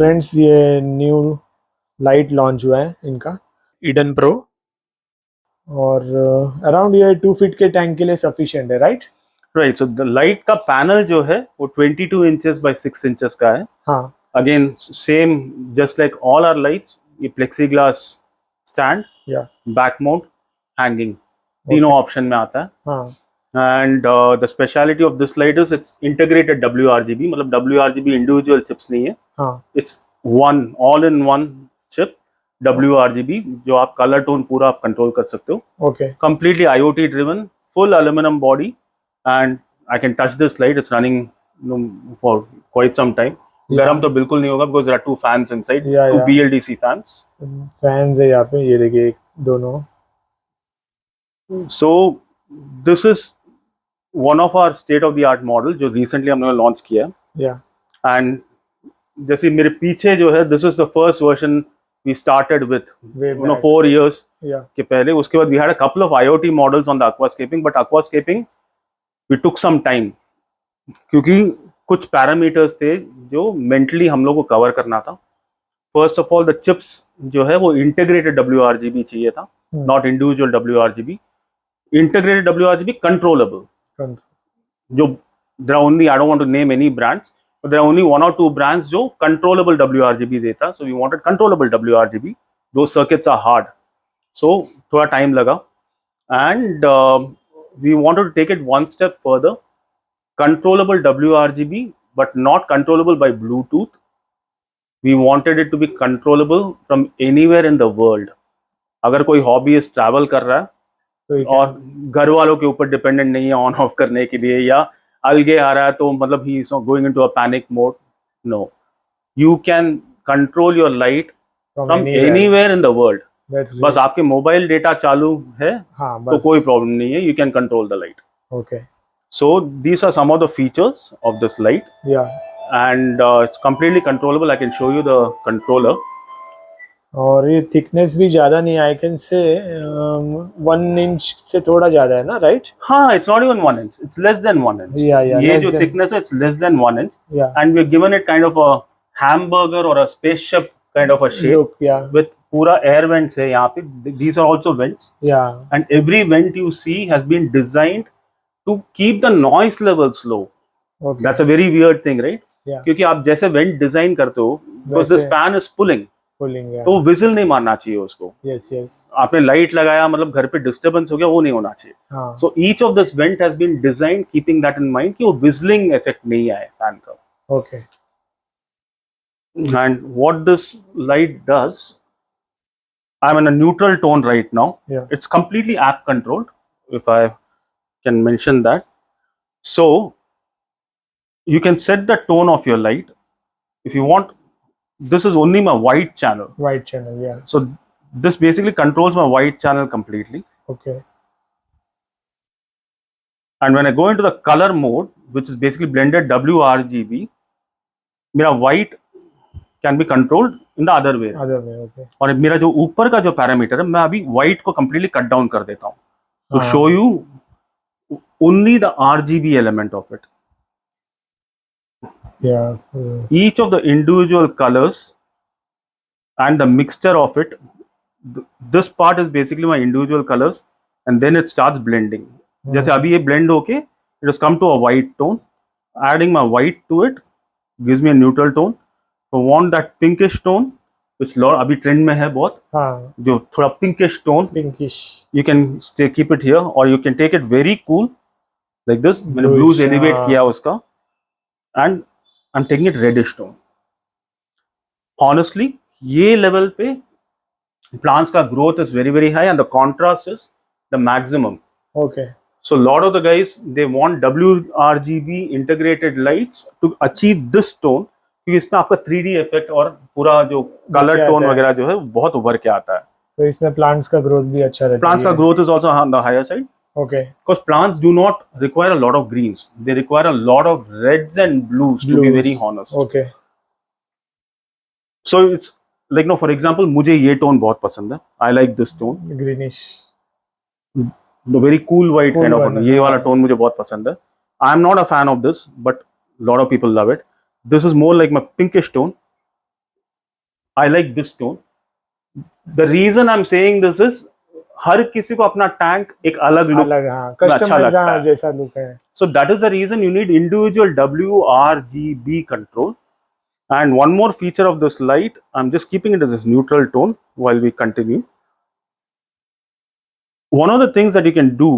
Friends ये new light launch हुआ है इनका ईडन प्रो और अराउंड ये 2 फीट के टैंक के लिए सफिशिएंट है, right? Right. So the light का पैनल जो है वो 22 इंचेस बाय 6 इंचेस का है. हाँ again same just like all our lights, ये प्लेक्सीग्लास स्टैंड, या बैक माउंट, हैंगिंग, तीनों ऑप्शन में आता है. हाँ and the speciality of this light is it's integrated WRGB. मतलब WRGB इंडिविजुअल चिप्स नहीं है, हाँ it's one all in one chip WRGB, जो आप कलर टोन पूरा आप कंट्रोल कर सकते हो. Okay Completely IoT driven, full aluminum body, and I can touch this light. It's running for quite some time. गर्म तो बिल्कुल नहीं होगा because there are two fans inside, two BLDC fans. Fans है यहाँ पे, ये देखिए एक दोनों. So this is one of our state of the art model जो recently हमने लॉन्च किया है. या And जैसे मेरे पीछे जो है, this is the first version we started with 4 years के पहले. उसके बाद we had a couple of IoT models on the aquascaping, but aquascaping we took some time क्योंकि कुछ पैरामीटर्स थे जो मेंटली हम लोग को कवर करना था. First of all the chips जो है वो इंटीग्रेटेड WRGB चाहिए था, not individual WRGB. Integrated WRGB controllable, जो there are only, I don't want to name any brands, but there are only 1 or 2 brands जो कंट्रोलेबल WRGB देता. So we wanted controllable WRGB. Those circuits are hard, so थोड़ा time लगा. And we wanted to take it one step further. Controllable WRGB, but not controllable by Bluetooth. We wanted it to be controllable from anywhere in the world. अगर कोई हॉबीइस्ट travel कर रहा है और घर वालों के ऊपर डिपेंडेंट नहीं है ऑन ऑफ करने के लिए, या अलगे आ रहा है तो मतलब he is going into a panic mode, no, you can control your light from anywhere in the world. बस आपके मोबाइल डेटा चालू है तो कोई प्रॉब्लम नहीं है, you can control the light. Okay. So these are some of the features of this light. Yeah. And it's completely controllable. I can show you the controller. और ये थिकनेस भी ज्यादा नहीं, आई कैन से 1 इंच से थोड़ा ज्यादा है ना, राइट? हाँ, it's not even 1 inch. It's less than 1 inch. ये जो thickness है, it's less than 1 inch. Yeah. And we've given it kind of a hamburger or a spaceship kind of a shape. Look, yeah. With पूरा air vents है यहाँ पे. These are also vents. Yeah. And every vent you see has been designed to keep the noise levels low. Okay. That's a very weird thing, right? Yeah. क्योंकि आप जैसे went design करते हो, because this fan is pulling, yeah. तो vigil नहीं मारना चाहिए उसको. Yes, yes. आपने लाइट लगाया मतलब घर पे डिस्टर्बेंस हो गया, वो नहीं होना चाहिए. हाँ. So each of this vent has been designed keeping that in mind कि वो विजिलिंग इफेक्ट नहीं आए फैन का. Okay. And what this light does, I'm in a neutral tone right now. Yeah. It's completely app controlled, if I can mention that. So you can set the tone of your light if you want. This is only my white channel. White channel, yeah. So this basically controls my white channel completely. Okay. And when I go into the color mode, which is basically blended WRGB, मेरा white can be controlled in the other way. Other way, okay. और मेरा जो ऊपर का जो parameter है, मैं अभी white को completely cut down कर देता हूँ to show you only the RGB element of it. Yeah. Each of the individual colors and the mixture of it, this part is basically my individual colors, and then it starts blending. जैसे अभी ये blend होके it has come to a white tone. Adding my white to it gives me a neutral tone. So want that pinkish tone, which अभी trend में है बहुत, हाँ, जो थोड़ा pinkish tone, pinkish, you can keep it here, or you can take it very cool like this. मैंने blues elevate किया उसका, and I'm taking it reddish tone. Honestly, ये level पे plants का growth is very very high and the contrast is the maximum. Okay. So a lot of the guys, they want WRGB integrated lights to achieve this tone, क्योंकि इसमें आपका 3D effect और पूरा जो color tone वगैरह जो है बहुत उभर के आता है. तो इसमें plants का growth भी अच्छा रहता है. Plants का growth is also on the higher side. Okay. Because plants do not require a lot of greens. They require a lot of reds and blues. To be very honest. Okay. So it's like, no, for example, मुझे ये tone बहुत पसंद है. I like this tone. Greenish. The very cool white kind of. ये वाला tone मुझे बहुत पसंद है. I am not a fan of this, but a lot of people love it. This is more like my pinkish tone. I like this tone. The reason I'm saying this is हर किसी को अपना tank एक अलग look अलग, हाँ, में अच्छा customise, लगता हाँ, है. जैसा लुक है. So that is the reason you need individual WRGB control. And one more feature of this light, I'm just keeping it in this neutral tone while we continue. One of the things that you can do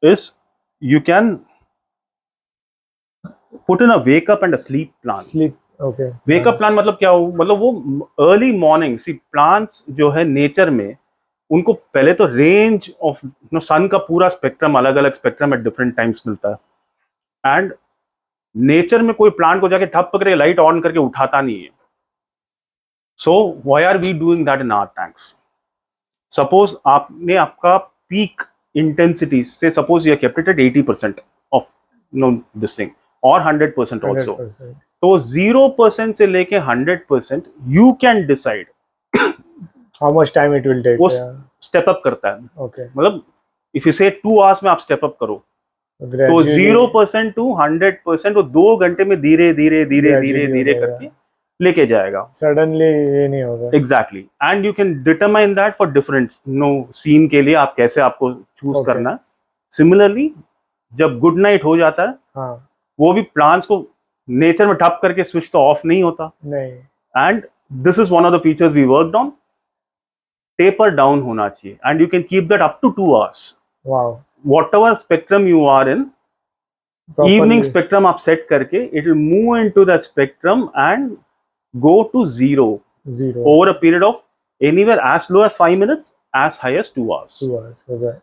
is you can put in a wake up and a sleep plan. Sleep, okay. Wake up plan मतलब क्या हो, मतलब वो early morning. सी plants जो है nature में, उनको पहले तो रेंज ऑफ सन का पूरा स्पेक्ट्रम, अलग अलग स्पेक्ट्रम एट डिफरेंट टाइम्स मिलता है. एंड नेचर में कोई प्लांट को जाके ठप करके लाइट ऑन करके उठाता नहीं है. So why are we doing that in our tanks? Suppose आपने आपका पीक इंटेंसिटी से suppose you kept it at 80% of this thing और 100% ऑल्सो. 100%. तो 0% से लेके 100% you can decide how much time it will take. वो स्टेप अप करता है. ओके. मतलब इफ यू से 2 आवर्स में आप स्टेप अप करो, तो 0% टू 100% वो 2 घंटे में धीरे धीरे धीरे धीरे धीरे करके लेके जाएगा. सडनली ये नहीं होगा. Exactly. And you can determine that for different scene के लिए आप कैसे आपको चूज करना है. सिमिलरली जब गुड नाइट हो जाता है, हाँ, वो भी प्लांट्स को नेचर में ठप करके स्विच तो ऑफ नहीं होता. नहीं. And this is one of the features we worked on. Taper down होना चाहिए and you can keep that up to 2 hours. Wow. whatever spectrum you are in, evening spectrum आप सेट करके it will move into that spectrum and go to zero over a period of anywhere as low as 5 minutes, as high as 2 hours. 2 hours. Okay.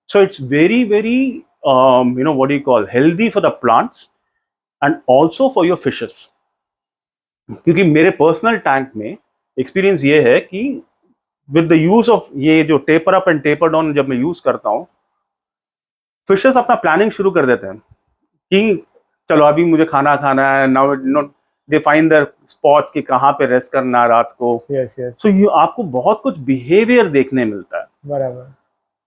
So it's very very what do you call, healthy for the plants and also for your fishes. क्योंकि मेरे personal tank में experience ये है कि with the use of ये जो taper up and taper down जब मैं यूज करता हूँ, फिशर्स अपना प्लानिंग शुरू कर देते हैं कि चलो अभी मुझे खाना खाना है. Now they find their spots कि कहाँ पे रेस्ट करना है रात को. Yes, yes. सो यू आपको बहुत कुछ बिहेवियर देखने मिलता है. बराबर.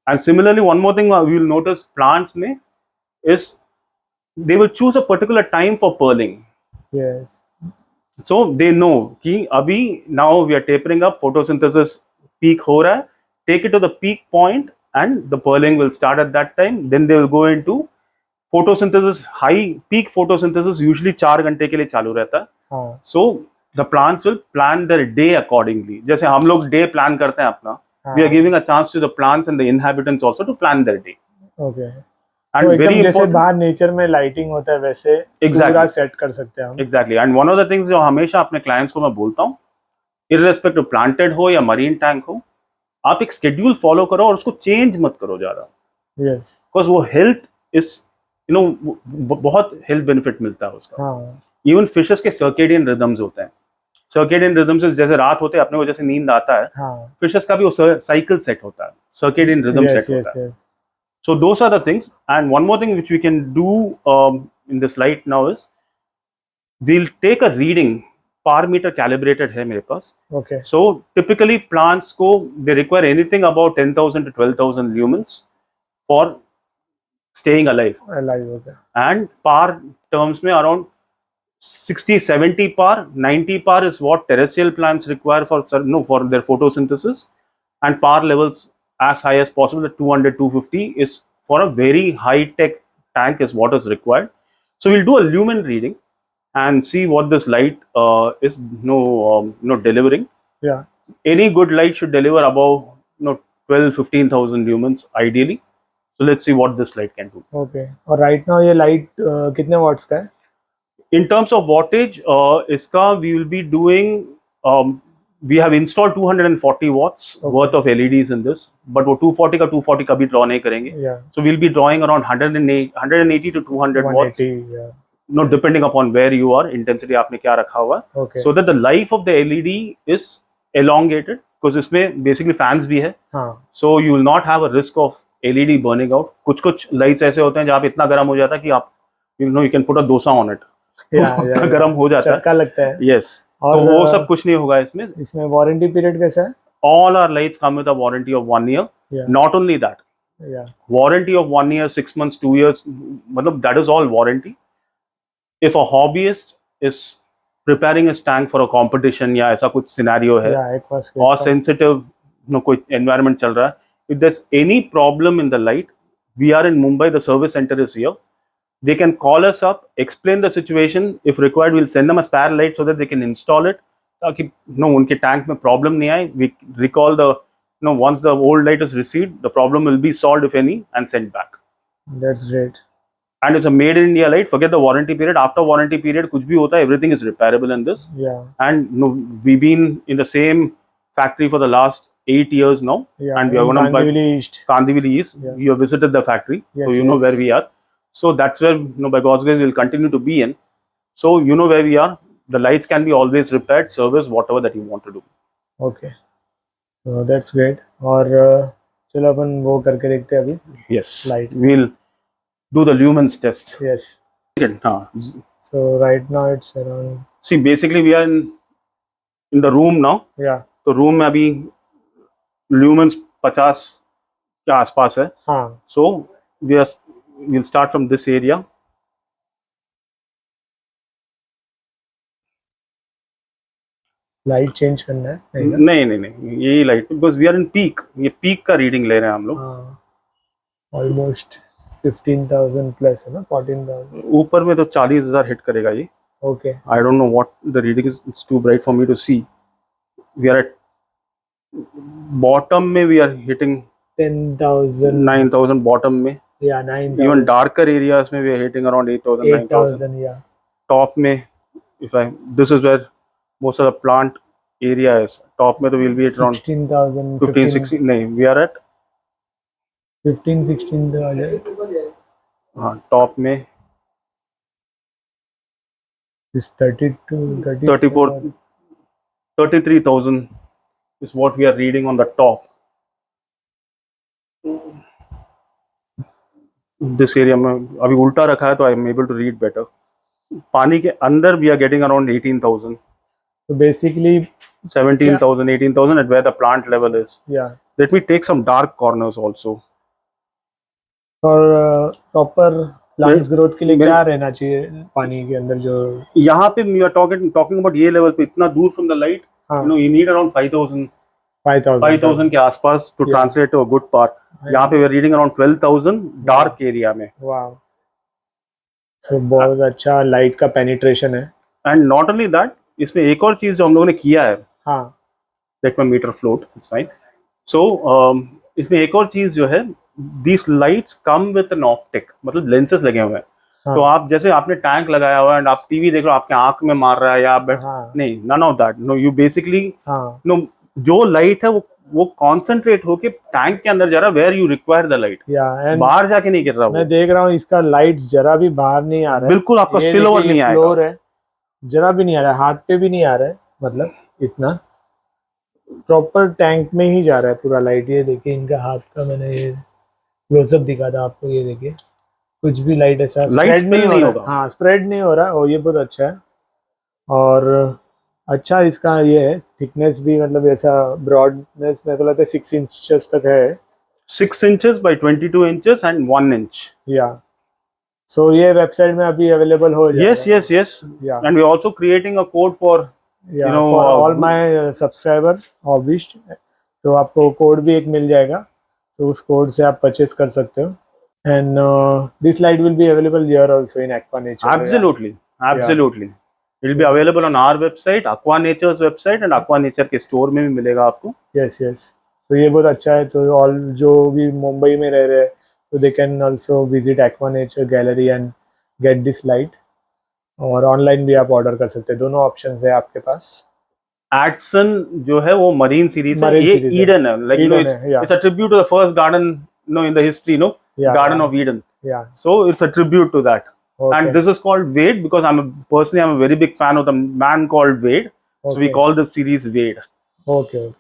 And similarly one more thing we will notice plants में is they will choose a particular time for pearling. Yes. So they know कि अभी now we are tapering up, photosynthesis peak हो रहा है, take it to the peak point and the pearling will start at that time. Then they will go into photosynthesis. High peak photosynthesis usually 4 घंटे के लिए चालू रहता है. हाँ. So the plants will plan their day accordingly. जैसे हम लोग day plan करते हैं अपना, we are giving a chance to the plants and the inhabitants also to plan their day. Okay. And तो very जैसे important, बाहर नेचर में लाइटिंग होता है वैसे पूरा सेट कर सकते हैं हम. Exactly. And one of the things जो हमेशा अपने clients को मैं बोलता हूँ, irrespective planted हो या marine tank हो, आप एक शेड्यूल फॉलो करो और उसको चेंज मत करो ज्यादा. Yes. बिकॉज वो हेल्थ इज बहुत हेल्थ बेनिफिट मिलता है उसका. हाँ. इवन फिशेस के सर्केडियन रिदम्स होते हैं. सर्केडियन रिदम्स जैसे रात होते हैं अपने को जैसे नींद आता है, हाँ. फिशेस का भी वो साइकिल सेट होता है, सर्केडियन रिदम सेट होता है. So those are the things. And one more thing which we can do in this light now is we will take a reading. par meter calibrated है मेरे पास. Okay. So typically plants को they require anything about 10,000 to 12,000 lumens for staying alive. Okay. And par terms में around 60-70 par, 90 par is what terrestrial plants require for their photosynthesis, and par levels as high as possible at 200-250 is for a very high tech tank is what is required. So we'll do a lumen reading and see what this light is delivering. Yeah. Any good light should deliver above 12-15,000 lumens ideally. So let's see what this light can do. Okay. और right now ये light कितने watts का है? In terms of wattage, इसका we will be doing. We have installed 240 watts worth of LEDs in this, but वो 240 का 240 कभी draw नहीं करेंगे. Yeah. So we'll be drawing around 180 to 200 watts. 180. Yeah. Depending upon where you are, intensity आपने क्या रखा हुआ है. Okay. So that the life of the LED is elongated because इसमें basically fans भी है. हाँ. So you will not have a risk of LED burning out. कुछ lights ऐसे होते हैं जहाँ पे इतना गर्म हो जाता है कि आप you can put a dosa on it. Yeah. गर्म हो जाता है. चटका लगता है. Yes. और तो वो सब कुछ नहीं होगा इसमें. इसमें वारंटी पीरियड कैसा है? All our lights come with a warranty of 1 year. Yeah. Not only that. Yeah. Warranty of 1 year, 6 months, 2 years. मतलब that is all warranty. If a hobbyist is preparing a tank for a competition या ऐसा कुछ scenario है Yeah, or sensitive कोई environment चल रहा है, if there's any problem in the light, we are in Mumbai, the service center is here. They can call us up, explain the situation. If required, we'll send them a spare light so that they can install it. ताकि उनके tank में problem नहीं आए. We recall the once the old light is received, the problem will be solved if any and sent back. That's great. And it's a made in India light. Forget the warranty period. After warranty period, कुछ भी होता है, everything is repairable in this. Yeah. And we've been in the same factory for the last 8 years now. Yeah. And we are going to Kandivali East. Kandivali East. Yeah. You have visited the factory, yes, so you know where we are. So that's where by God's grace we'll continue to be in. So you know where we are. The lights can be always repaired, service, whatever that you want to do. Okay. So that's great. और चलो अपन वो करके देखते हैं अभी. Yes. Light. We'll do the lumens test. Yes. So right now it's around. See, basically we are in the room now. Yeah. तो room में अभी lumens 50 के आसपास है. हाँ. So we'll start from this area. Light change करना है? नहीं यही light, because we are in peak. ये पीक का रीडिंग ले रहे हैं हम लोग. ऑलमोस्ट 15,000 प्लस है ना? 14,000 ऊपर में तो 40,000 हिट करेगा ये. Okay. I don't know what the reading is. It's too bright for me to see. We are at bottom में वी आर हिटिंग 10,000 9,000 बॉटम में. या 9,000. इवन डार्कर एरियाज में वी आर हिटिंग अराउंड 8,000 9,000. या top में if I this is where most of the plant area is. Top में तो will be at around 16,000 15 16. नहीं, we are at 15 16,000. हाँ, top में it's 32 34 33,000 is what we are reading on the top. This area में अभी उल्टा रखा है तो I am able to read better. पानी के अंदर we are getting around 18,000. So basically 17,000 18,000 at where the plant level is. Yeah. Let me take some dark corners also. और proper plants growth के लिए क्या रहना चाहिए पानी के अंदर? जो यहाँ पे we are talking about ये level पे इतना दूर from the light, you need around 5,000 के आसपास to translate to a good part. यहाँ पे we are reading around 12,000 dark area में. Wow. So बहुत अच्छा light का penetration है. And not only that, इसमें एक और चीज जो हम लोगों ने किया है. हाँ. Let my meter float. It's fine. So इसमें एक और चीज जो है, these lights come with an optic, मतलब lenses लगे हुए हैं. तो आप जैसे आपने टैंक लगाया हुआ है और आप टीवी देख रहे हो, आपके आंख में मार रहा है या नहीं, none of that. No, you basically जो लाइट है वो कॉन्सेंट्रेट होके टैंक के अंदर जा रहा है, where you require the light. बाहर जाके नहीं गिर रहा. मैं देख रहा हूँ इसका लाइट जरा भी बाहर नहीं आ रहा है. बिल्कुल आपका स्पिल ओवर नहीं आएगा. फ्लोर है, जरा भी नहीं आ रहा है, हाथ पे भी नहीं आ रहा है, मतलब इतना प्रॉपर टैंक में ही जा रहा है पूरा लाइट. ये देखिए इनका हाथ का मैंने ये क्लोजअप दिखा था आपको. ये देखिए कुछ भी लाइट ऐसा स्प्रेड नहीं होगा. हाँ, स्प्रेड नहीं हो रहा और ये बहुत अच्छा है. और अच्छा इसका ये है थिकनेस भी, मतलब ऐसा ब्रॉडनेस मेरे को लगता है 6 इंचेस तक है. 6 inches by 22 inches and 1 inch. या so ये वेबसाइट में अभी अवेलेबल हो जाएगा. yes yeah. And we are also creating a code for for all my subscriber hobbyist. तो आपको कोड भी एक मिल जाएगा, तो उस कोड से आप परचेज कर सकते हो. And this light will be available here also in Aqua Nature. Absolutely. It will be available on our website, Aqua Nature's website, and Aqua Nature के स्टोर में भी मिलेगा आपको. Yes. So ये बहुत अच्छा है. तो all जो भी मुंबई में रह रहे हैं, so they can also visit Aqua Nature Gallery and get this light. और ऑनलाइन भी आप ऑर्डर कर सकते हैं. दोनों ऑप्शंस है आपके पास. Adson जो है वो मरीन सीरीज है. ये ईडन है. Like it's a tribute to the first garden in the history, Garden of Eden. Yeah. So it's a tribute to that. Okay. And this is called Wade because I'm a very big fan of the man called Wade. Okay. So we call this series Wade. Okay.